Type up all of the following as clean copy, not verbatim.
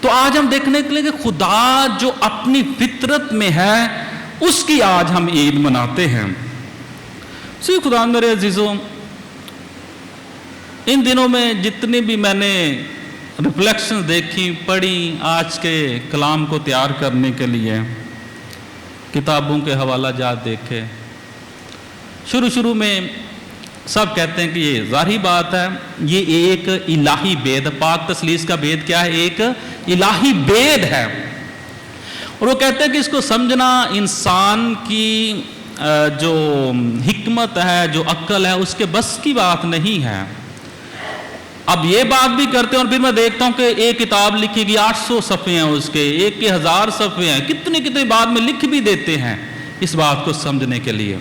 تو آج ہم دیکھنے کے لیے کہ خدا جو اپنی فطرت میں ہے اس کی آج ہم عید مناتے ہیں۔ خدا میرے عزیزوں، ان دنوں میں جتنی بھی میں نے ریفلیکشن دیکھی پڑھی آج کے کلام کو تیار کرنے کے لیے، کتابوں کے حوالہ جات دیکھے، شروع میں سب کہتے ہیں کہ یہ ظاہری بات ہے، یہ ایک الہی بید، پاک تثلیث کا بید کیا ہے؟ ایک الہی بید ہے، اور وہ کہتے ہیں کہ اس کو سمجھنا انسان کی جو حکمت ہے، جو عقل ہے، اس کے بس کی بات نہیں ہے۔ اب یہ بات بھی کرتے ہیں، اور پھر میں دیکھتا ہوں کہ ایک کتاب لکھی گئی 800 صفحے ہیں اس کے، ایک کے 1000 صفحے ہیں، کتنے بعد میں لکھ بھی دیتے ہیں اس بات کو سمجھنے کے لیے۔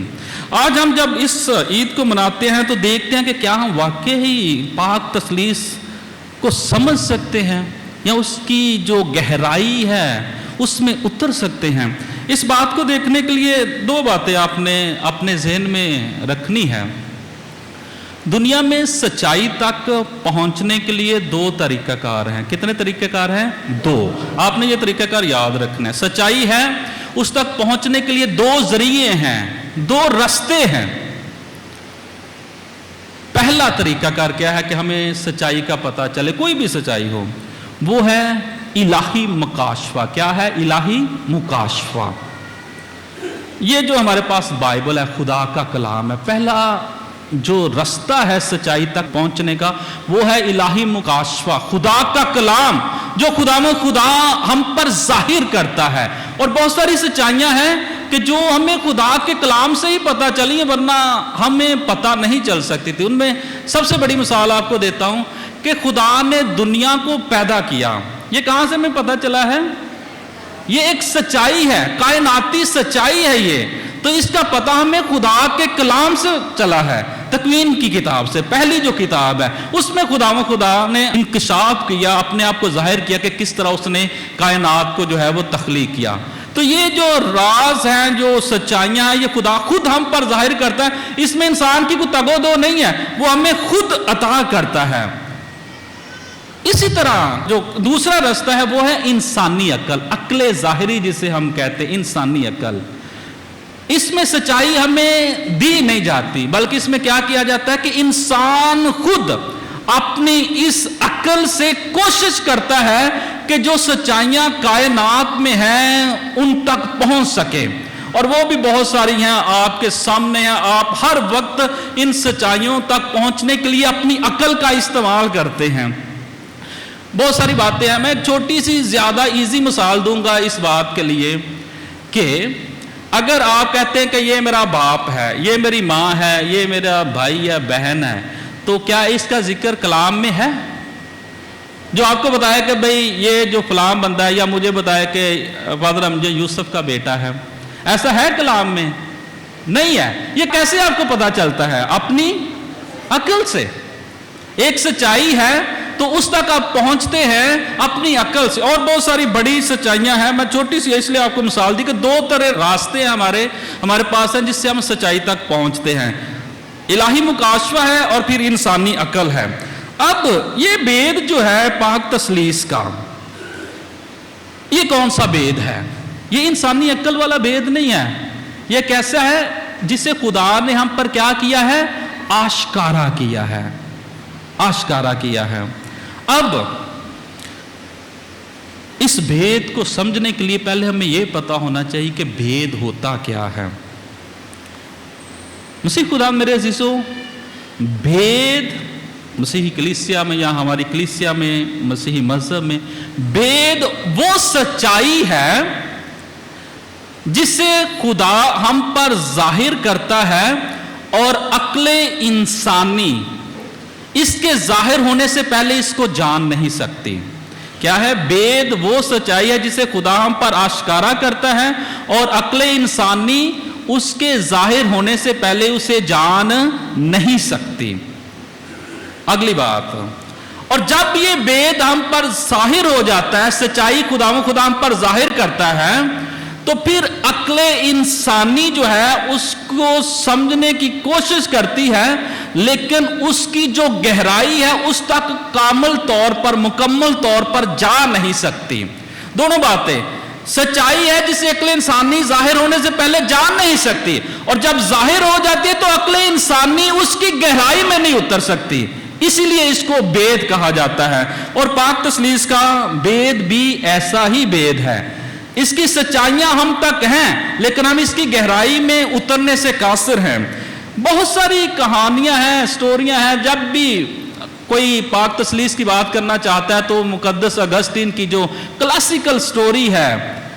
آج ہم جب اس عید کو مناتے ہیں تو دیکھتے ہیں کہ کیا ہم واقعی پاک تثلیث کو سمجھ سکتے ہیں یا اس کی جو گہرائی ہے اس میں اتر سکتے ہیں۔ اس بات کو دیکھنے کے لیے دو باتیں آپ نے اپنے ذہن میں رکھنی ہے۔ دنیا میں سچائی تک پہنچنے کے لیے دو طریقہ کار ہیں۔ کتنے طریقہ کار ہیں؟ دو۔ آپ نے یہ طریقہ کار یاد رکھنا ہے۔ سچائی ہے، اس تک پہنچنے کے لیے دو ذریعے ہیں، دو رستے ہیں۔ پہلا طریقہ کار کیا ہے کہ ہمیں سچائی کا پتہ چلے، کوئی بھی سچائی ہو، وہ ہے الہی مکاشفہ۔ کیا ہے؟ الہی مکاشفہ۔ یہ جو ہمارے پاس بائبل ہے، خدا کا کلام ہے، پہلا جو رستہ ہے سچائی تک پہنچنے کا وہ ہے الہی مکاشفہ، خدا کا کلام، جو خدا ہم پر ظاہر کرتا ہے۔ اور بہت ساری سچائیاں ہیں کہ جو ہمیں خدا کے کلام سے ہی پتہ چلی ہیں، ورنہ ہمیں پتہ نہیں چل سکتی تھی۔ ان میں سب سے بڑی مثال آپ کو دیتا ہوں کہ خدا نے دنیا کو پیدا کیا، یہ کہاں سے ہمیں پتہ چلا ہے؟ یہ ایک سچائی ہے، کائناتی سچائی ہے یہ، تو اس کا پتہ ہمیں خدا کے کلام سے چلا ہے۔ تکوین کی کتاب سے، پہلی جو کتاب ہے، اس میں خدا نے انکشاف کیا، اپنے آپ کو ظاہر کیا کہ کس طرح اس نے کائنات کو جو ہے وہ تخلیق کیا۔ تو یہ جو راز ہیں، جو سچائیاں ہیں، یہ خدا خود ہم پر ظاہر کرتا ہے، اس میں انسان کی کوئی تگ و دو نہیں ہے، وہ ہمیں خود عطا کرتا ہے۔ اسی طرح جو دوسرا رستہ ہے وہ ہے انسانی عقل، عقل ظاہری جسے ہم کہتے ہیں، انسانی عقل۔ اس میں سچائی ہمیں دی نہیں جاتی، بلکہ اس میں کیا کیا جاتا ہے کہ انسان خود اپنی اس عقل سے کوشش کرتا ہے کہ جو سچائیاں کائنات میں ہیں ان تک پہنچ سکے، اور وہ بھی بہت ساری ہیں آپ کے سامنے ہیں۔ آپ ہر وقت ان سچائیوں تک پہنچنے کے لیے اپنی عقل کا استعمال کرتے ہیں۔ بہت ساری باتیں ہیں، میں ایک چھوٹی سی زیادہ ایزی مثال دوں گا اس بات کے لیے کہ اگر آپ کہتے ہیں کہ یہ میرا باپ ہے، یہ میری ماں ہے، یہ میرا بھائی یا بہن ہے، تو کیا اس کا ذکر کلام میں ہے؟ جو آپ کو بتایا کہ بھئی یہ جو فلاں بندہ ہے، یا مجھے بتایا کہ فادر امجد یوسف کا بیٹا ہے، ایسا ہے کلام میں؟ نہیں ہے۔ یہ کیسے آپ کو پتا چلتا ہے؟ اپنی عقل سے۔ ایک سچائی ہے تو اس تک آپ پہنچتے ہیں اپنی عقل سے۔ اور بہت ساری بڑی سچائیاں ہیں، میں چھوٹی سی اس لیے آپ کو مثال دی کہ دو طرح راستے ہیں ہمارے پاس ہیں جس سے ہم سچائی تک پہنچتے ہیں۔ الہی مکاشفہ ہے اور پھر انسانی عقل ہے۔ اب یہ بید جو ہے پاک تثلیث کا، یہ کون سا بید ہے؟ یہ انسانی عقل والا بید نہیں ہے۔ یہ کیسا ہے؟ جسے خدا نے ہم پر کیا کیا ہے؟ آشکارا کیا ہے، آشکارا کیا ہے۔ اب اس بھید کو سمجھنے کے لیے پہلے ہمیں یہ پتا ہونا چاہیے کہ بھید ہوتا کیا ہے۔ مسیح خدا میرے عزیزوں، بھید مسیحی کلیسیا میں یا ہماری کلیسیا میں، مسیحی مذہب میں، بھید وہ سچائی ہے جسے خدا ہم پر ظاہر کرتا ہے اور عقل انسانی اس کے ظاہر ہونے سے پہلے اس کو جان نہیں سکتی۔ کیا ہے؟ بید وہ سچائی ہے جسے خدا ہم پر آشکارا کرتا ہے اور عقل انسانی اس کے ظاہر ہونے سے پہلے اسے جان نہیں سکتی۔ اگلی بات، اور جب یہ بید ہم پر ظاہر ہو جاتا ہے، سچائی خدا ہم پر ظاہر کرتا ہے، تو پھر عقل انسانی جو ہے اس کو سمجھنے کی کوشش کرتی ہے لیکن اس کی جو گہرائی ہے اس تک کامل طور پر مکمل طور پر جا نہیں سکتی. دونوں باتیں، سچائی ہے جسے عقل انسانی ظاہر ہونے سے پہلے جان نہیں سکتی، اور جب ظاہر ہو جاتی ہے تو عقل انسانی اس کی گہرائی میں نہیں اتر سکتی. اسی لیے اس کو بید کہا جاتا ہے. اور پاک تثلیث کا بید بھی ایسا ہی بید ہے. اس کی سچائیاں ہم تک ہیں لیکن ہم اس کی گہرائی میں اترنے سے قاصر ہیں. بہت ساری کہانیاں ہیں، سٹوریاں ہیں. جب بھی کوئی پاک تثلیث کی بات کرنا چاہتا ہے تو مقدس اگسٹین کی جو کلاسیکل سٹوری ہے،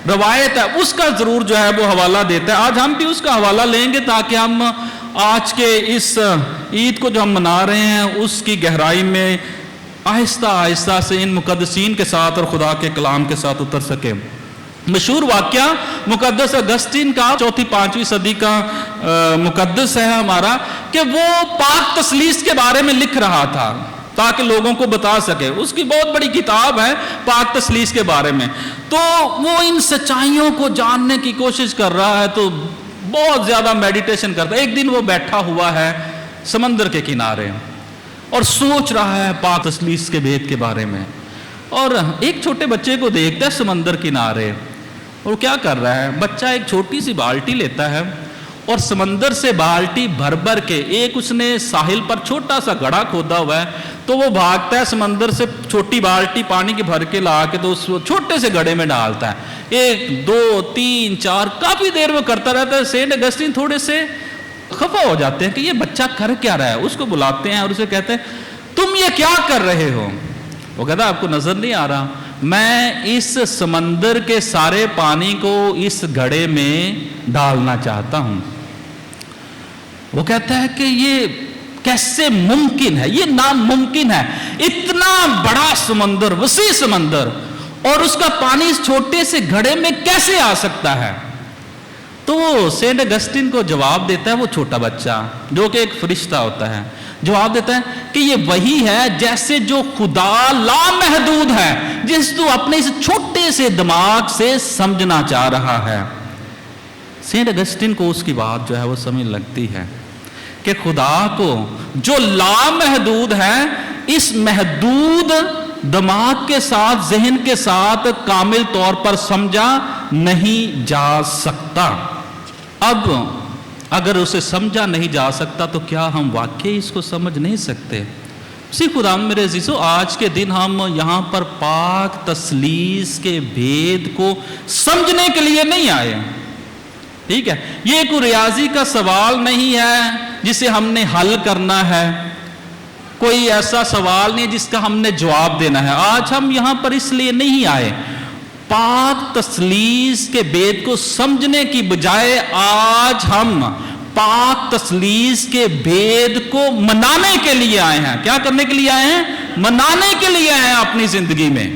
روایت ہے، اس کا ضرور جو ہے وہ حوالہ دیتا ہے. آج ہم بھی اس کا حوالہ لیں گے تاکہ ہم آج کے اس عید کو جو ہم منا رہے ہیں اس کی گہرائی میں آہستہ آہستہ سے ان مقدسین کے ساتھ اور خدا کے کلام کے ساتھ اتر سکے. مشہور واقعہ مقدس اگسٹین کا 4-5ویں صدی کا مقدس ہے ہمارا، کہ وہ پاک تثلیث کے بارے میں لکھ رہا تھا تاکہ لوگوں کو بتا سکے. اس کی بہت بڑی کتاب ہے پاک تثلیث کے بارے میں. تو وہ ان سچائیوں کو جاننے کی کوشش کر رہا ہے تو بہت زیادہ میڈیٹیشن کرتا ہے. ایک دن وہ بیٹھا ہوا ہے سمندر کے کنارے اور سوچ رہا ہے پاک تثلیث کے بید کے بارے میں، اور ایک چھوٹے بچے کو دیکھتا ہے سمندر کنارے. اور کیا کر رہا ہے؟ بچہ ایک چھوٹی سی بالٹی لیتا ہے اور سمندر سے بالٹی بھر بھر کے، ایک اس نے ساحل پر چھوٹا سا گڑھا کھودا ہوا ہے تو وہ بھاگتا ہے سمندر سے چھوٹی بالٹی پانی کی بھر کے لا کے تو اس چھوٹے سے گڑھے میں ڈالتا ہے. 1 2 3 4 کافی دیر وہ کرتا رہتا ہے. سینٹ اگسٹین تھوڑے سے خفا ہو جاتے ہیں کہ یہ بچہ کر کیا رہا ہے. اس کو بلاتے ہیں اور اسے کہتے ہیں تم یہ کیا کر رہے ہو؟ وہ کہتا ہے آپ کو نظر نہیں آ رہا، میں اس سمندر کے سارے پانی کو اس گھڑے میں ڈالنا چاہتا ہوں. وہ کہتا ہے کہ یہ کیسے ممکن ہے؟ یہ ناممکن ہے. اتنا بڑا سمندر، وسیع سمندر، اور اس کا پانی اس چھوٹے سے گھڑے میں کیسے آ سکتا ہے؟ تو وہ سینٹ اگسٹین کو جواب دیتا ہے، وہ چھوٹا بچہ جو کہ ایک فرشتہ ہوتا ہے، جواب دیتا ہے کہ یہ وہی ہے جیسے جو خدا لامحدود ہے جس تو اپنے اس چھوٹے سے دماغ سے سمجھنا چاہ رہا ہے. سینٹ اگسٹین کو اس کی بات جو ہے وہ سمجھ لگتی ہے کہ خدا کو جو لامحدود ہے اس محدود دماغ کے ساتھ، ذہن کے ساتھ کامل طور پر سمجھا نہیں جا سکتا. اب اگر اسے سمجھا نہیں جا سکتا تو کیا ہم واقعی اس کو سمجھ نہیں سکتے؟ اسی خدا میرے عزیزو، آج کے دن ہم یہاں پر پاک تثلیث کے بید کو سمجھنے کے لیے نہیں آئے. ٹھیک ہے، یہ کوئی ریاضی کا سوال نہیں ہے جسے ہم نے حل کرنا ہے، کوئی ایسا سوال نہیں جس کا ہم نے جواب دینا ہے. آج ہم یہاں پر اس لیے نہیں آئے. پاک تثلیث کے بید کو سمجھنے کی بجائے آج ہم پاک تثلیث کے بید کو منانے کے لیے آئے ہیں. کیا کرنے کے لیے آئے ہیں؟ منانے کے لیے آئے ہیں اپنی زندگی میں،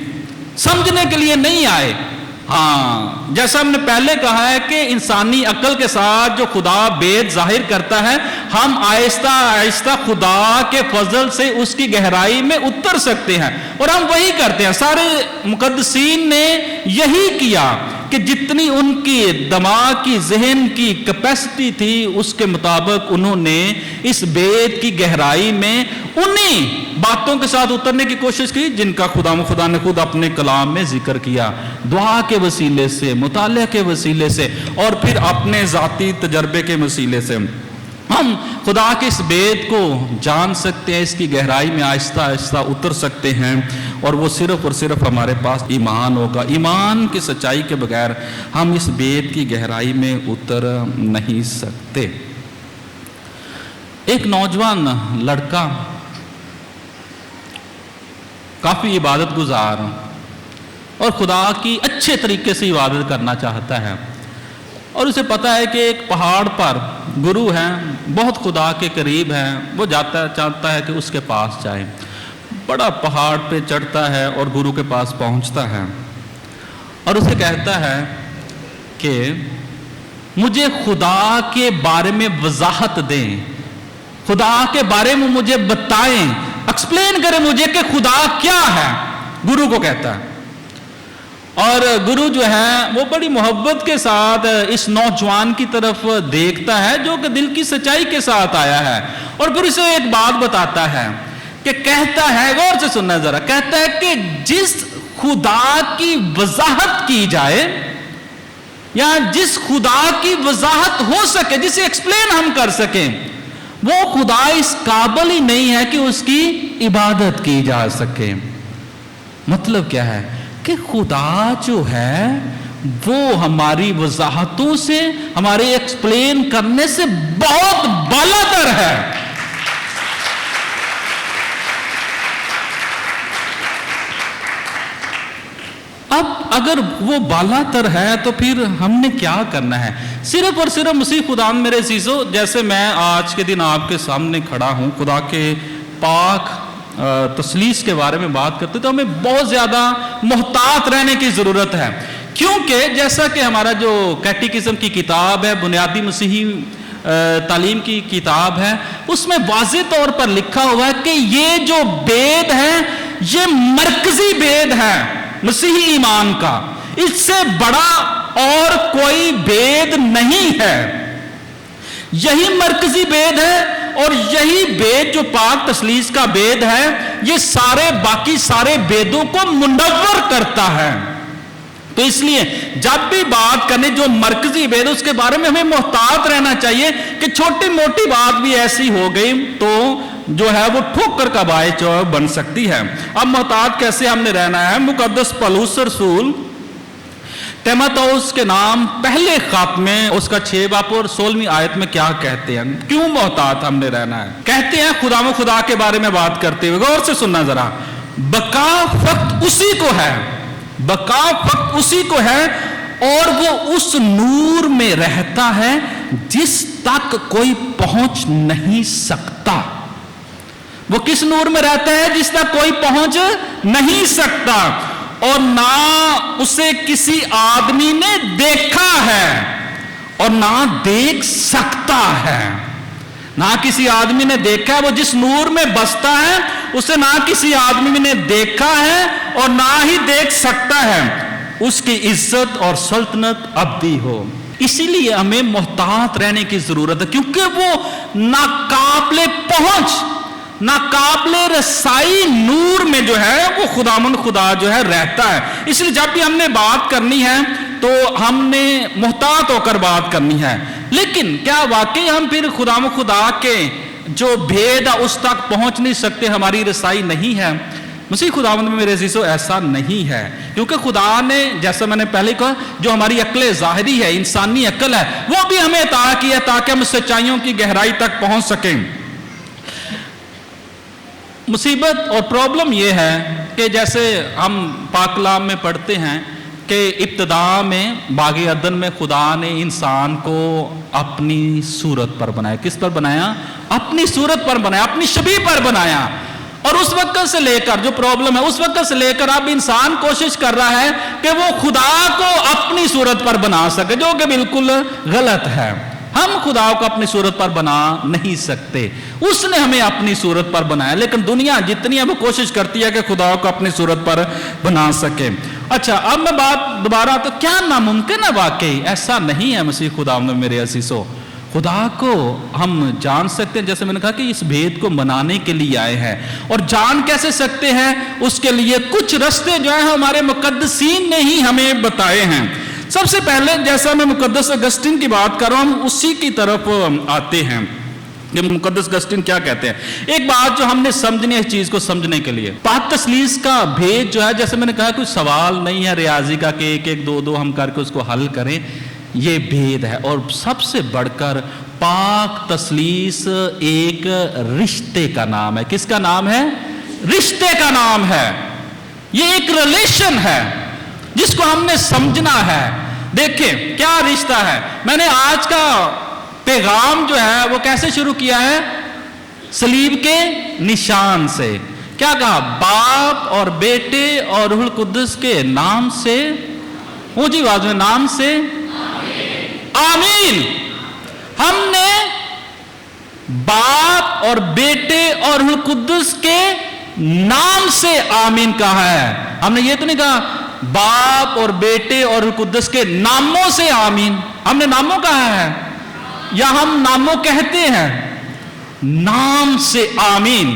سمجھنے کے لیے نہیں آئے. ہاں، جیسا ہم نے پہلے کہا ہے کہ انسانی عقل کے ساتھ جو خدا بید ظاہر کرتا ہے، ہم آہستہ آہستہ خدا کے فضل سے اس کی گہرائی میں اتر سکتے ہیں، اور ہم وہی کرتے ہیں. سارے مقدسین نے یہی کیا کہ جتنی ان کی دماغ کی، ذہن کی کیپیسٹی تھی اس کے مطابق انہوں نے اس بید کی گہرائی میں انہی باتوں کے ساتھ اترنے کی کوشش کی جن کا خدا نے خود اپنے کلام میں ذکر کیا، دعا کے وسیلے سے، مطالعہ کے وسیلے سے، اور پھر اپنے ذاتی تجربے کے وسیلے سے ہم خدا کے اس بید کو جان سکتے ہیں، اس کی گہرائی میں آہستہ آہستہ اتر سکتے ہیں. اور وہ صرف اور صرف ہمارے پاس ایمان ہوگا. ایمان کی سچائی کے بغیر ہم اس بید کی گہرائی میں اتر نہیں سکتے. ایک نوجوان لڑکا کافی عبادت گزار اور خدا کی اچھے طریقے سے عبادت کرنا چاہتا ہے، اور اسے پتا ہے کہ ایک پہاڑ پر گرو ہیں، بہت خدا کے قریب ہیں. وہ چاہتا ہے کہ اس کے پاس جائے. بڑا پہاڑ پہ چڑھتا ہے اور گرو کے پاس پہنچتا ہے اور اسے کہتا ہے کہ مجھے خدا کے بارے میں وضاحت دیں، خدا کے بارے میں مجھے بتائیں، ایکسپلین کریں مجھے کہ خدا کیا ہے. گرو کو کہتا ہے. اور گرو جو ہے وہ بڑی محبت کے ساتھ اس نوجوان کی طرف دیکھتا ہے جو کہ دل کی سچائی کے ساتھ آیا ہے، اور پھر اسے ایک بات بتاتا ہے کہ کہتا ہے، غور سے سننا ذرا، کہتا ہے کہ جس خدا کی وضاحت کی جائے یا جس خدا کی وضاحت ہو سکے، جسے ایکسپلین ہم کر سکیں، وہ خدا اس قابل ہی نہیں ہے کہ اس کی عبادت کی جا سکے۔ مطلب کیا ہے کہ خدا جو ہے وہ ہماری وضاحتوں سے، ہمارے ایکسپلین کرنے سے بہت بالاتر ہے۔ اب اگر وہ بالا تر ہے تو پھر ہم نے کیا کرنا ہے؟ صرف اور صرف مسیح خدا میرے عزیزو، جیسے میں آج کے دن آپ کے سامنے کھڑا ہوں، خدا کے پاک تثلیث کے بارے میں بات کرتے تو ہمیں بہت زیادہ محتاط رہنے کی ضرورت ہے، کیونکہ جیسا کہ ہمارا جو کیٹیکزم کی کتاب ہے، بنیادی مسیحی تعلیم کی کتاب ہے، اس میں واضح طور پر لکھا ہوا ہے کہ یہ جو بید ہے یہ مرکزی بید ہے مسیحی ایمان کا، اس سے بڑا اور کوئی بید نہیں ہے، یہی مرکزی بید ہے، اور یہی بید جو پاک تثلیث کا بید ہے یہ سارے باقی سارے بیدوں کو منور کرتا ہے۔ تو اس لیے جب بھی بات کرنے جو مرکزی بید اس کے بارے میں ہمیں محتاط رہنا چاہیے کہ چھوٹی موٹی بات بھی ایسی ہو گئی تو جو ہے وہ ٹھوکر کا باعث بن سکتی ہے۔ اب محتاط کیسے ہم نے رہنا ہے؟ مقدس پولس رسول تیموتھوس کے نام پہلے خط میں اس کا 6 باب اور 16ویں آیت میں کیا کہتے ہیں؟ کیوں محتاط ہم نے رہنا ہے؟ کہتے ہیں خدا کے بارے میں بات کرتے ہوئے، غور سے سننا ذرا، بقا فقط اسی کو ہے، بقا فقط اسی کو ہے، اور وہ اس نور میں رہتا ہے جس تک کوئی پہنچ نہیں سکتا۔ وہ کس نور میں رہتا ہے؟ جس تک کوئی پہنچ نہیں سکتا، اور نہ اسے کسی آدمی نے دیکھا ہے اور نہ دیکھ سکتا ہے۔ نہ کسی آدمی نے دیکھا ہے، وہ جس نور میں بستا ہے اسے نہ کسی آدمی نے دیکھا ہے اور نہ ہی دیکھ سکتا ہے، اس کی عزت اور سلطنت ابدی ہو۔ اسی لیے ہمیں محتاط رہنے کی ضرورت ہے، کیونکہ وہ ناقابل پہنچ، ناقابل رسائی نور میں جو ہے وہ خدا جو ہے رہتا ہے۔ اس لیے جب بھی ہم نے بات کرنی ہے تو ہم نے محتاط ہو کر بات کرنی ہے۔ لیکن کیا واقعی ہم پھر خدا کے جو بھید اس تک پہنچ نہیں سکتے، ہماری رسائی نہیں ہے؟ مسیح خداوند میں میرے عزیزو ایسا نہیں ہے، کیونکہ خدا نے جیسا میں نے پہلے کہا جو ہماری عقل ظاہری ہے، انسانی عقل ہے، وہ بھی ہمیں عطا کی ہے تاکہ ہم سچائیوں کی گہرائی تک پہنچ سکیں۔ مصیبت اور پرابلم یہ ہے کہ جیسے ہم پاک کلام میں پڑھتے ہیں کہ ابتدا میں باغ عدن میں خدا نے انسان کو اپنی صورت پر بنایا۔ کس پر بنایا؟ اپنی صورت پر بنایا، اپنی شبیہ پر بنایا۔ اور اس وقت سے لے کر جو پرابلم ہے، اس وقت سے لے کر اب انسان کوشش کر رہا ہے کہ وہ خدا کو اپنی صورت پر بنا سکے، جو کہ بالکل غلط ہے۔ ہم خدا کو اپنی صورت پر بنا نہیں سکتے، اس نے ہمیں اپنی صورت پر بنایا، لیکن دنیا جتنی ہے وہ کوشش کرتی ہے کہ خدا کو اپنی صورت پر بنا سکے۔ اچھا، اب میں بات دوبارہ، تو کیا ناممکن ہے؟ واقعی ایسا نہیں ہے مسیح خدا میں میرے عزیزو۔ خدا کو ہم جان سکتے ہیں، جیسے میں نے کہا کہ اس بھید کو منانے کے لیے آئے ہیں، اور جان کیسے سکتے ہیں؟ اس کے لیے کچھ رستے جو ہیں ہمارے مقدسین نے ہی ہمیں بتائے ہیں۔ سب سے پہلے جیسا میں مقدس اگسٹن کی بات کر رہا ہوں، اسی کی طرف آتے ہیں کہ مقدس اگسٹن کیا کہتے ہیں۔ ایک بات جو ہم نے سمجھنی ہے اس چیز کو سمجھنے کے لیے، پاک تثلیث کا بھید جو ہے، جیسے میں نے کہا کوئی سوال نہیں ہے ریاضی کا کہ ایک ایک دو دو ہم کر کے اس کو حل کریں، یہ بھید ہے۔ اور سب سے بڑھ کر پاک تثلیث ایک رشتے کا نام ہے۔ کس کا نام ہے؟ رشتے کا نام ہے۔ یہ ایک ریلیشن ہے جس کو ہم نے سمجھنا ہے۔ دیکھیں کیا رشتہ ہے۔ میں نے آج کا پیغام جو ہے وہ کیسے شروع کیا ہے؟ صلیب کے نشان سے۔ کیا کہا؟ باپ اور بیٹے اور روح القدس کے نام سے، اونچی آواز میں، نام سے آمین۔ ہم نے باپ اور بیٹے اور روح القدس کے نام سے آمین کہا ہے۔ ہم نے یہ تو نہیں کہا باپ اور بیٹے اور روح القدس کے ناموں سے آمین. ہم نے ناموں کہا ہے یا ہم ناموں کہتے ہیں؟ نام سے آمین.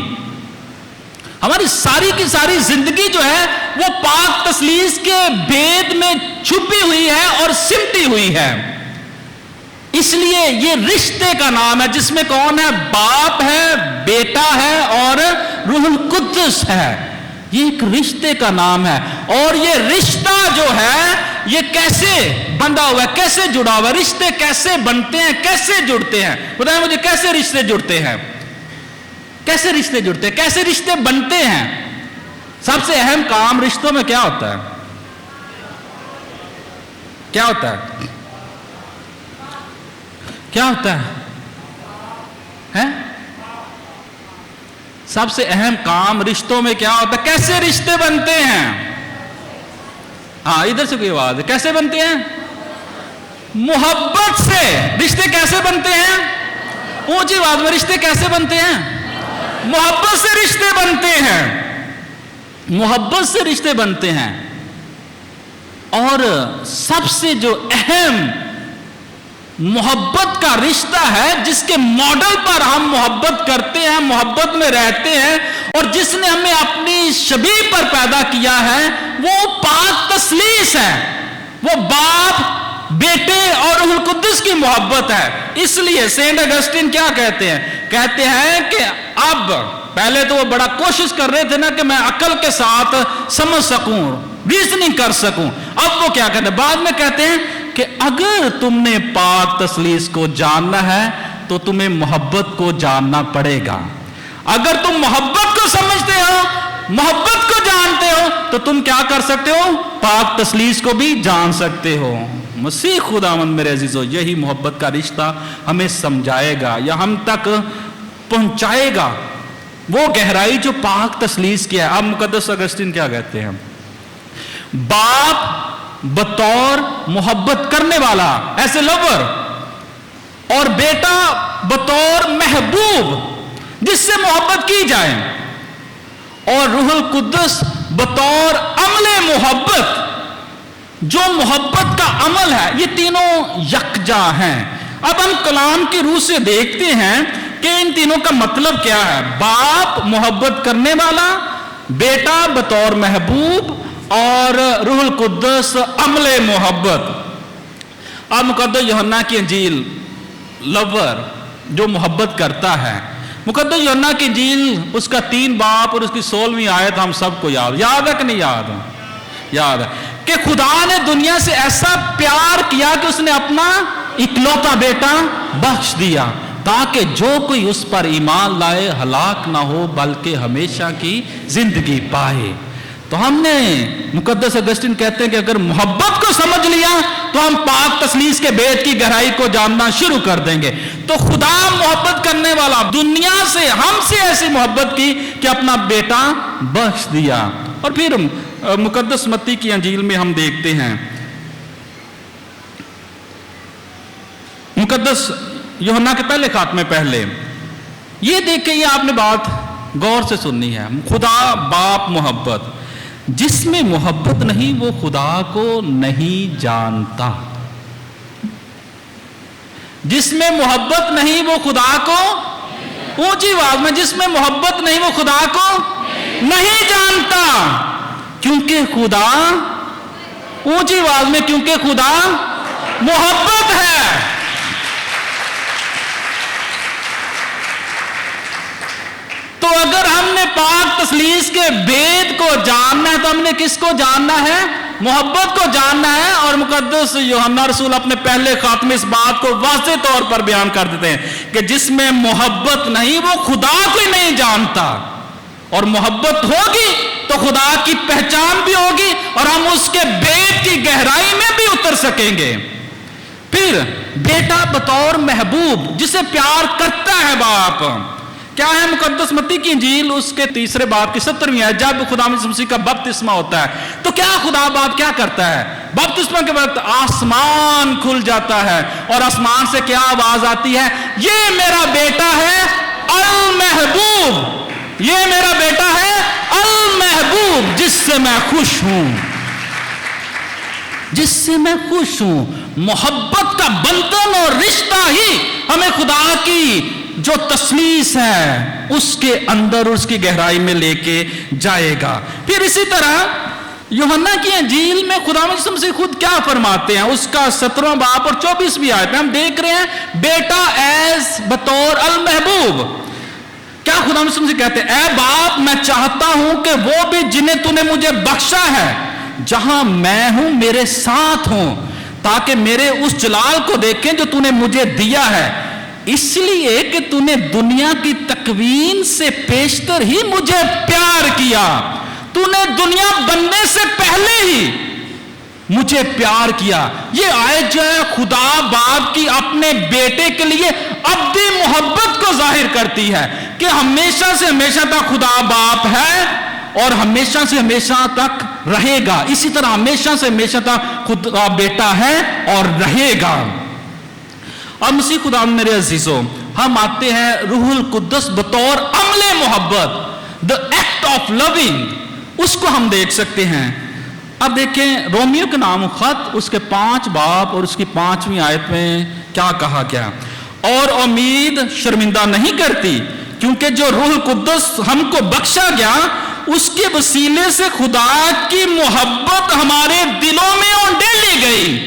ہماری ساری کی ساری زندگی جو ہے وہ پاک تثلیث کے بھید میں چھپی ہوئی ہے اور سمٹی ہوئی ہے. اس لیے یہ رشتے کا نام ہے جس میں کون ہے؟ باپ ہے، بیٹا ہے اور روح القدس ہے. یہ ایک رشتے کا نام ہے. اور یہ رشتہ جو ہے یہ کیسے بندھا ہوا ہے، کیسے جڑا ہوا ہے؟ رشتے کیسے بنتے ہیں، کیسے جڑتے ہیں؟ بتائیں مجھے کیسے رشتے جڑتے ہیں؟ کیسے رشتے جڑتے ہیں، کیسے رشتے بنتے ہیں؟ سب سے اہم کام رشتوں میں کیا ہوتا ہے؟ کیا ہوتا ہے؟ کیا ہوتا ہے؟ سب سے اہم کام رشتوں میں کیا ہوتا ہے؟ کیسے رشتے بنتے ہیں؟ ہاں ادھر سے کوئی آواز ہے. کیسے بنتے ہیں؟ محبت سے. رشتے کیسے بنتے ہیں؟ اونچی آواز میں. رشتے کیسے بنتے ہیں؟ محبت سے رشتے بنتے ہیں. محبت سے رشتے بنتے ہیں. اور سب سے جو اہم محبت کا رشتہ ہے جس کے ماڈل پر ہم محبت کرتے ہیں، محبت میں رہتے ہیں، اور جس نے ہمیں اپنی شبیہ پر پیدا کیا ہے، وہ پاک تثلیث ہے. وہ باپ، بیٹے اور روح القدس کی محبت ہے. اس لیے سینٹ اگسٹین کیا کہتے ہیں؟ کہتے ہیں کہ اب پہلے تو وہ بڑا کوشش کر رہے تھے نا کہ میں عقل کے ساتھ سمجھ سکوں، ریزننگ کر سکوں. اب وہ کیا کہتے ہیں؟ بعد میں کہتے ہیں کہ اگر تم نے پاک تثلیث کو جاننا ہے تو تمہیں محبت کو جاننا پڑے گا. اگر تم محبت کو سمجھتے ہو، محبت کو جانتے ہو، تو تم کیا کر سکتے ہو؟ پاک تثلیث کو بھی جان سکتے ہو. مسیح خداوند میرے عزیزو یہی محبت کا رشتہ ہمیں سمجھائے گا یا ہم تک پہنچائے گا وہ گہرائی جو پاک تثلیث کی ہے. اب مقدس اگسٹین کیا کہتے ہیں؟ باپ بطور محبت کرنے والا، ایسے لور، اور بیٹا بطور محبوب جس سے محبت کی جائے، اور روح القدس بطور عمل محبت جو محبت کا عمل ہے. یہ تینوں یکجا ہیں. اب ہم کلام کی روح سے دیکھتے ہیں کہ ان تینوں کا مطلب کیا ہے. باپ محبت کرنے والا، بیٹا بطور محبوب اور روح القدس عمل محبت. اب مقدس یوحنا کی انجیل لور جو محبت کرتا ہے، مقدس یوحنا کی انجیل اس کا 3 باب اور اس کی 16ویں آیت ہم سب کو یاد ہے کہ نہیں یاد ہے؟ یاد ہے کہ خدا نے دنیا سے ایسا پیار کیا کہ اس نے اپنا اکلوتا بیٹا بخش دیا تاکہ جو کوئی اس پر ایمان لائے ہلاک نہ ہو بلکہ ہمیشہ کی زندگی پائے. تو ہم نے مقدس اگسٹین کہتے ہیں کہ اگر محبت کو سمجھ لیا تو ہم پاک تثلیث کے بھید کی گہرائی کو جاننا شروع کر دیں گے. تو خدا محبت کرنے والا دنیا سے ہم سے ایسی محبت کی کہ اپنا بیٹا بخش دیا. اور پھر مقدس متی کی انجیل میں ہم دیکھتے ہیں، مقدس یوحنا کے پہلے خاتمے پہلے یہ دیکھیں، یہ آپ نے بات غور سے سننی ہے. خدا باپ محبت، جس میں محبت نہیں وہ خدا کو نہیں جانتا. جس میں محبت نہیں وہ خدا کو، اونچی آواز میں، جس میں محبت نہیں وہ خدا کو نہیں جانتا، کیونکہ خدا، اونچی آواز میں، کیونکہ خدا محبت ہے. تو اگر ہم نے پاک تثلیث کے بھید کو جاننا ہے تو ہم نے کس کو جاننا ہے؟ محبت کو جاننا ہے. اور مقدس یوحنا رسول اپنے پہلے خاتمے اس بات کو واضح طور پر بیان کر دیتے ہیں کہ جس میں محبت نہیں وہ خدا کو ہی نہیں جانتا. اور محبت ہوگی تو خدا کی پہچان بھی ہوگی اور ہم اس کے بھید کی گہرائی میں بھی اتر سکیں گے. پھر بیٹا بطور محبوب جسے پیار کرتا ہے باپ، کیا ہے؟ مقدس متی کی انجیل اس کے 3 باب کی 17ویں ہے. جب خدا مسیح کا بپتسمہ ہوتا ہے تو کیا خدا باپ کیا کرتا ہے؟ بپتسمہ کے وقت آسمان کھل جاتا ہے اور آسمان سے کیا آواز آتی ہے؟ یہ میرا بیٹا ہے المحبوب، یہ میرا بیٹا ہے المحبوب جس سے میں خوش ہوں. جس سے میں خوش ہوں. محبت کا بندھن اور رشتہ ہی ہمیں خدا کی جو تسلیس ہے اس کے اندر اس کی گہرائی میں لے کے جائے گا. پھر اسی طرح یوحنا کی انجیل میں خدا مسیح سے خود کیا فرماتے ہیں, اس کا 17واں باب اور 24ویں آیت میں ہم دیکھ رہے ہیں, بیٹا ایز بطور المحبوب. کیا خدا مسیح سے کہتے ہیں, اے باپ میں چاہتا ہوں کہ وہ بھی جنہیں تو نے مجھے بخشا ہے جہاں میں ہوں میرے ساتھ ہوں, تاکہ میرے اس جلال کو دیکھیں جو تو نے مجھے دیا ہے, اس لیے کہ تو نے دنیا کی تکوین سے پیشتر ہی مجھے پیار کیا. تو نے دنیا بننے سے پہلے ہی مجھے پیار کیا. یہ آیت جو ہے خدا باپ کی اپنے بیٹے کے لیے ابدی محبت کو ظاہر کرتی ہے کہ ہمیشہ سے ہمیشہ تک خدا باپ ہے اور ہمیشہ سے ہمیشہ تک رہے گا. اسی طرح ہمیشہ سے ہمیشہ تک خدا بیٹا ہے اور رہے گا. اور مسیح خدا میرے عزیزوں, ہم آتے ہیں روح القدس بطور عمل محبت, the act of loving, اس کو ہم دیکھ سکتے ہیں. اب دیکھیں رومیو کے نام خط اس کے 5 باب اور اس کی 5ویں آیت میں کیا کہا گیا, اور امید شرمندہ نہیں کرتی کیونکہ جو روح القدس ہم کو بخشا گیا اس کے وسیلے سے خدا کی محبت ہمارے دلوں میں اونڈیلی گئی.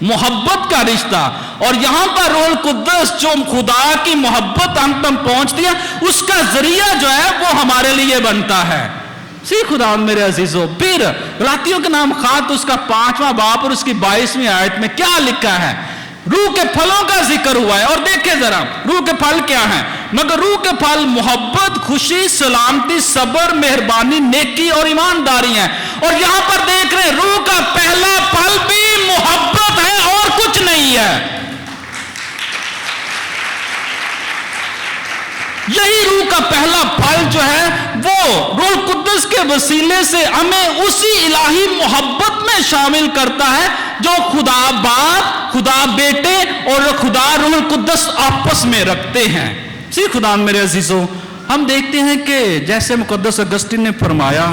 محبت کا رشتہ, اور یہاں پر روح القدس جو خدا کی محبت ہم تک پہنچتی ہے اس کا ذریعہ جو ہے وہ ہمارے لیے بنتا ہے. خدا میرے عزیزوں, پھر غلاطیوں کے نام خط اس کا 5واں باب اور اس کی 22ویں آیت میں کیا لکھا ہے, روح کے پھلوں کا ذکر ہوا ہے. اور دیکھیں ذرا روح کے پھل کیا ہیں, مگر روح کے پھل محبت, خوشی, سلامتی, صبر, مہربانی, نیکی اور ایمانداری ہیں. اور یہاں پر دیکھ رہے ہیں روح کا پہلا پھل بھی محبت ہے اور کچھ نہیں ہے. یہی روح کا پہلا پھل جو ہے وہ روح القدس کے وسیلے سے ہمیں اسی الہی محبت میں شامل کرتا ہے جو خدا باپ, خدا بیٹے اور خدا روح القدس آپس میں رکھتے ہیں. خدا میرے عزیزوں, ہم دیکھتے ہیں کہ جیسے مقدس اگسٹین نے فرمایا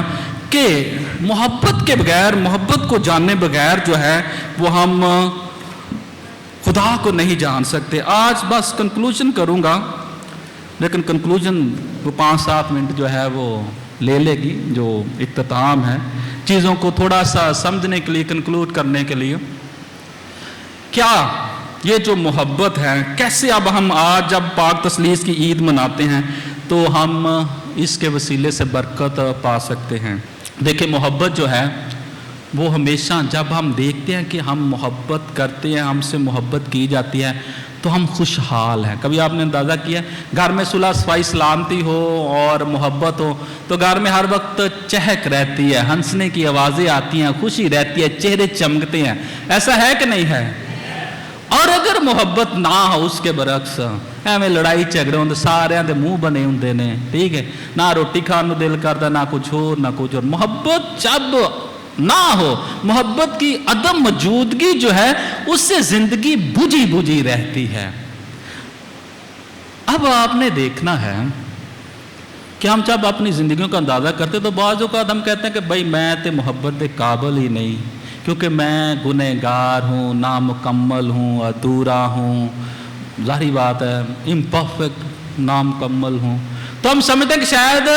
کہ محبت کے بغیر, محبت کو جاننے بغیر جو ہے وہ ہم خدا کو نہیں جان سکتے. آج بس کنکلوژن کروں گا, لیکن کنکلوژن وہ 5-7 منٹ جو ہے وہ لے لے گی جو اختتام ہے, چیزوں کو تھوڑا سا سمجھنے کے لیے, کنکلوڈ کرنے کے لیے. کیا یہ جو محبت ہے, کیسے اب ہم آج جب پاک تثلیث کی عید مناتے ہیں تو ہم اس کے وسیلے سے برکت پا سکتے ہیں. دیکھیں محبت جو ہے وہ ہمیشہ جب ہم دیکھتے ہیں کہ ہم محبت کرتے ہیں, ہم سے محبت کی جاتی ہے تو ہم خوشحال ہیں. کبھی آپ نے اندازہ کیا گھر میں صلح صفائی سلامتی ہو اور محبت ہو تو گھر میں ہر وقت چہک رہتی ہے, ہنسنے کی آوازیں آتی ہیں, خوشی رہتی ہے, چہرے چمکتے ہیں. ایسا ہے کہ نہیں ہے؟ اور اگر محبت نہ ہو اس کے برعکس ایویں لڑائی جھگڑے ہوں سارے دے منہ بنے ہوندے نے, ٹھیک ہے, نہ روٹی کھان نو دل کرتا, نہ کچھ ہو نہ کچھ اور. محبت جب نہ ہو, محبت کی عدم موجودگی جو ہے اس سے زندگی بجھی بجھی رہتی ہے. اب آپ نے دیکھنا ہے کہ ہم جب اپنی زندگیوں کا اندازہ کرتے تو بعض اوقات ہم کہتے ہیں کہ بھائی میں تے محبت کے قابل ہی نہیں, کیونکہ میں گنہگار ہوں, نامکمل ہوں, ادھورا ہوں, ظاہری بات ہے امپرفیکٹ, نامکمل ہوں. تو ہم سمجھتے ہیں کہ شاید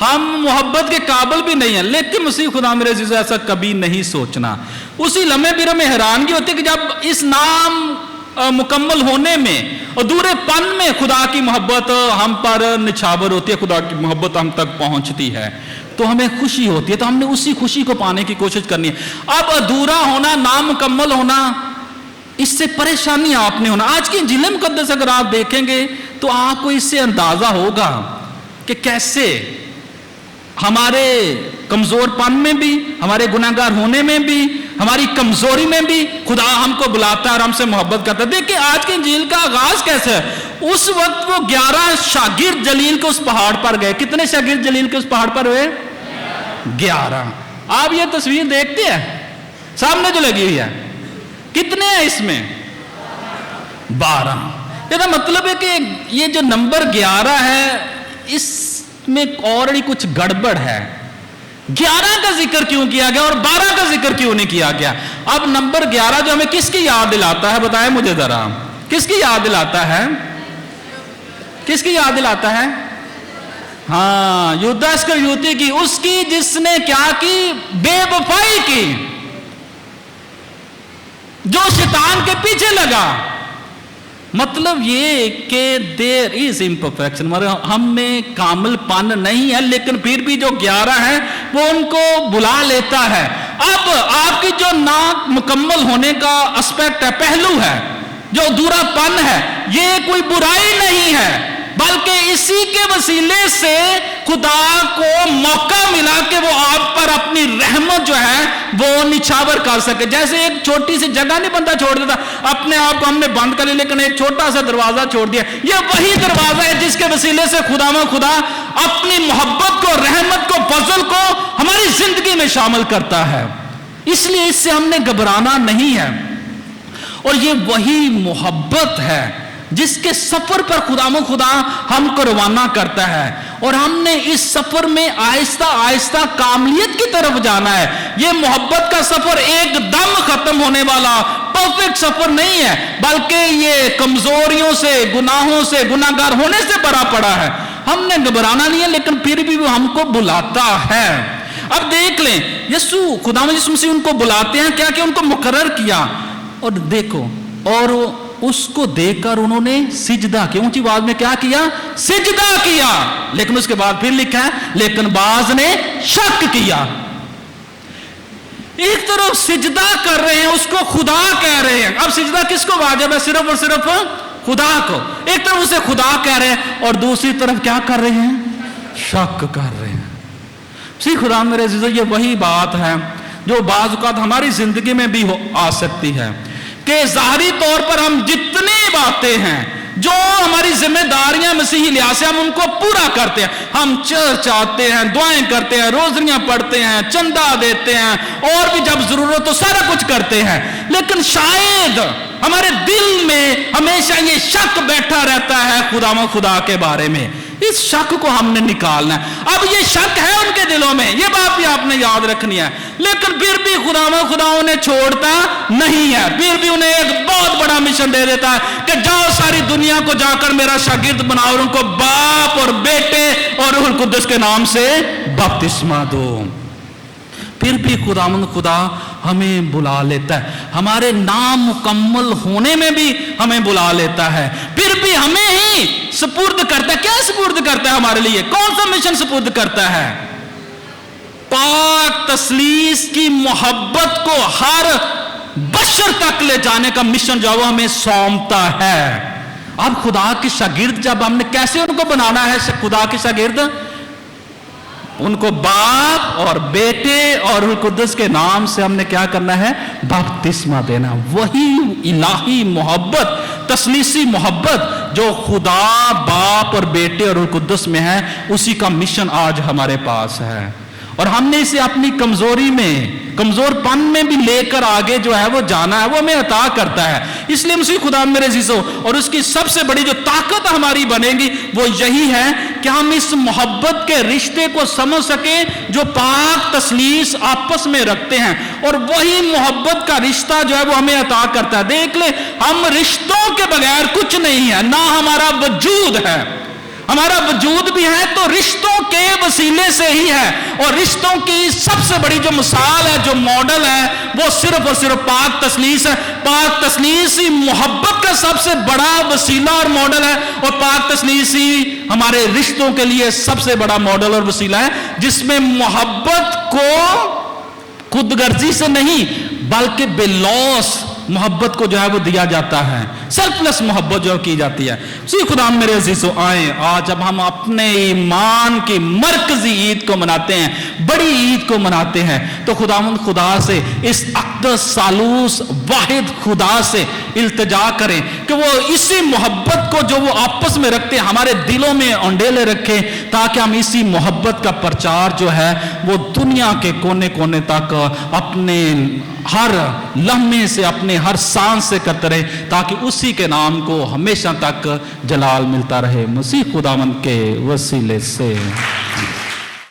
ہم محبت کے قابل بھی نہیں ہیں. لیکن مسیح خدا میرے عزیز ایسا کبھی نہیں سوچنا. اسی لمحے پھر ہمیں حیرانگی ہوتی ہے کہ جب اس نام مکمل ہونے میں, ادھورے پن میں خدا کی محبت ہم پر نچھاور ہوتی ہے, خدا کی محبت ہم تک پہنچتی ہے تو ہمیں خوشی ہوتی ہے, تو ہم نے اسی خوشی کو پانے کی کوشش کرنی ہے. اب ادھورا ہونا, نامکمل ہونا, اس سے پریشانی آپ نے ہونا. آج کی انجیل مقدس اگر آپ دیکھیں گے تو آپ کو اس سے اندازہ ہوگا کہ کیسے ہمارے کمزور پن میں بھی, ہمارے گناہگار ہونے میں بھی, ہماری کمزوری میں بھی خدا ہم کو بلاتا ہے اور ہم سے محبت کرتا ہے. دیکھیں آج کی انجیل کا آغاز کیسے ہے. اس وقت وہ 11 شاگرد جلیل کے اس پہاڑ پر گئے. کتنے شاگرد جلیل کے اس پہاڑ پر ہوئے؟ 11. آپ یہ تصویر دیکھتے ہیں سامنے جو لگی ہوئی ہے, کتنے ہیں اس میں؟ 12. یہ مطلب ہے کہ یہ جو نمبر 11 ہے اس میں اور ہی کچھ گڑبڑ ہے. 11 کا ذکر کیوں کیا گیا اور 12 کا ذکر کیوں نہیں کیا گیا؟ اب نمبر 11 جو ہمیں کس کی یاد دلاتا ہے، بتائیں مجھے ذرا، کس کی یاد دلاتا ہے؟ کس کی یاد دلاتا ہے؟ ہاں، یہودا اسکریوتی کی، اس کی جس نے کیا کی؟ بے وفائی کی، جو شیطان کے پیچھے لگا۔ مطلب یہ کہ دیر از امپرفیکشن، ہم میں کامل پن نہیں ہے، لیکن پھر بھی جو 11 ہے وہ ان کو بلا لیتا ہے۔ اب آپ کی جو نامکمل ہونے کا اسپیکٹ ہے، پہلو ہے، جو ادھورا پن ہے، یہ کوئی برائی نہیں ہے، بلکہ اسی کے وسیلے سے خدا کو موقع ملا کہ وہ آپ پر اپنی رحمت جو ہے وہ نچھاور کر سکے۔ جیسے ایک چھوٹی سی جگہ نہیں بندہ چھوڑ دیتا، اپنے آپ کو ہم نے بند کر لیا، لیکن ایک چھوٹا سا دروازہ چھوڑ دیا۔ یہ وہی دروازہ ہے جس کے وسیلے سے خدا اپنی محبت کو، رحمت کو، فضل کو ہماری زندگی میں شامل کرتا ہے۔ اس لیے اس سے ہم نے گھبرانا نہیں ہے، اور یہ وہی محبت ہے جس کے سفر پر خدا ہم کو روانہ کرتا ہے، اور ہم نے اس سفر میں آہستہ آہستہ کاملیت کی طرف جانا ہے۔ یہ محبت کا سفر ایک دم ختم ہونے والا پرفیکٹ سفر نہیں ہے، بلکہ یہ کمزوریوں سے، گناہوں سے، گناہگار ہونے سے بھرا پڑا ہے۔ ہم نے گھبرانا نہیں ہے، لیکن پھر بھی وہ ہم کو بلاتا ہے۔ اب دیکھ لیں، خداوند یسوع مسیح ان کو بلاتے ہیں، کیا کہ ان کو مقرر کیا، اور دیکھو، اور اس کو دیکھ کر انہوں نے سجدہ کیا۔ اونچی آواز میں کیا کیا؟ سجدہ کیا۔ لیکن اس کے بعد پھر لکھا ہے، لیکن بعض نے شک کیا۔ ایک طرف سجدہ کر رہے ہیں، اس کو خدا کہہ رہے ہیں۔ اب سجدہ کس کو واجب ہے؟ صرف اور صرف خدا کو۔ ایک طرف اسے خدا کہہ رہے ہیں، اور دوسری طرف کیا کر رہے ہیں؟ شک کر رہے ہیں۔ خدا میرے عزیزو، یہ وہی بات ہے جو بعض اوقات ہماری زندگی میں بھی آ سکتی ہے، کہ ظاہری طور پر ہم جتنی باتیں ہیں، جو ہماری ذمہ داریاں مسیحی لحاظ سے، ہم ان کو پورا کرتے ہیں۔ ہم چرچ آتے ہیں، دعائیں کرتے ہیں، روزریاں پڑھتے ہیں، چندہ دیتے ہیں، اور بھی جب ضرورت ہو سارا کچھ کرتے ہیں، لیکن شاید ہمارے دل میں ہمیشہ یہ شک بیٹھا رہتا ہے خدا کے بارے میں۔ اس شک کو ہم نے نکالنا ہے۔ اب یہ شک ہے ان کے دلوں میں، یہ بات بھی آپ نے یاد رکھنی ہے، لیکن پھر بھی خدا انہیں چھوڑتا نہیں ہے۔ پھر بھی انہیں ایک بہت بڑا مشن دے دیتا ہے کہ جاؤ، ساری دنیا کو جا کر میرا شاگرد بناؤ، اور ان کو باپ اور بیٹے اور روح القدس کے نام سے بپتسمہ دو۔ پھر بھی خدا ہمیں بلا لیتا ہے، ہمارے نامکمل ہونے میں بھی ہمیں بلا لیتا ہے، پھر بھی ہمیں ہی سپرد کرتا ہے۔ کیا سپرد کرتا ہے ہمارے لیے؟ کون سا مشن سپرد کرتا ہے؟ پاک تثلیث کی محبت کو ہر بشر تک لے جانے کا مشن جو وہ ہمیں سونپتا ہے۔ اب خدا کے شاگرد جب ہم نے کیسے ان کو بنانا ہے خدا کے شاگرد؟ ان کو باپ اور بیٹے اور روح القدس کے نام سے ہم نے کیا کرنا ہے؟ بپتسمہ دینا۔ وہی الہی محبت، تثلیثی محبت جو خدا باپ اور بیٹے اور روح القدس میں ہے، اسی کا مشن آج ہمارے پاس ہے، اور ہم نے اسے اپنی کمزوری میں، کمزور پن میں بھی لے کر آگے جو ہے وہ جانا ہے، وہ ہمیں عطا کرتا ہے۔ اس لیے مسیح خدا میرے عزیزو، اور اس کی سب سے بڑی جو طاقت ہماری بنے گی وہ یہی ہے کہ ہم اس محبت کے رشتے کو سمجھ سکیں جو پاک تثلیث آپس میں رکھتے ہیں، اور وہی محبت کا رشتہ جو ہے وہ ہمیں عطا کرتا ہے۔ دیکھ لیں، ہم رشتوں کے بغیر کچھ نہیں ہے، نہ ہمارا وجود ہے۔ ہمارا وجود بھی ہے تو رشتوں کے وسیلے سے ہی ہے، اور رشتوں کی سب سے بڑی جو مثال ہے، جو ماڈل ہے، وہ صرف اور صرف پاک تثلیث ہے۔ پاک تثلیثی محبت کا سب سے بڑا وسیلہ اور ماڈل ہے، اور پاک تثلیثی ہمارے رشتوں کے لیے سب سے بڑا ماڈل اور وسیلہ ہے، جس میں محبت کو خود غرضی سے نہیں بلکہ بے لوث محبت کو جو ہے وہ دیا جاتا ہے، سیلفلیس محبت جو کی جاتی ہے۔ خدا میرے عزیزو، آئیں آج جب ہم اپنے ایمان کی مرکزی عید کو مناتے ہیں، بڑی عید کو مناتے ہیں، تو خدا سے، اس اقدس ثالوث واحد خدا سے التجا کریں کہ وہ اسی محبت کو جو وہ آپس میں رکھتے ہیں ہمارے دلوں میں انڈیلے رکھیں، تاکہ ہم اسی محبت کا پرچار جو ہے وہ دنیا کے کونے کونے تک اپنے ہر لمحے سے، اپنے ہر سانس سے کرتے رہے، تاکہ اسی کے نام کو ہمیشہ تک جلال ملتا رہے، مسیح خداوند کے وسیلے سے۔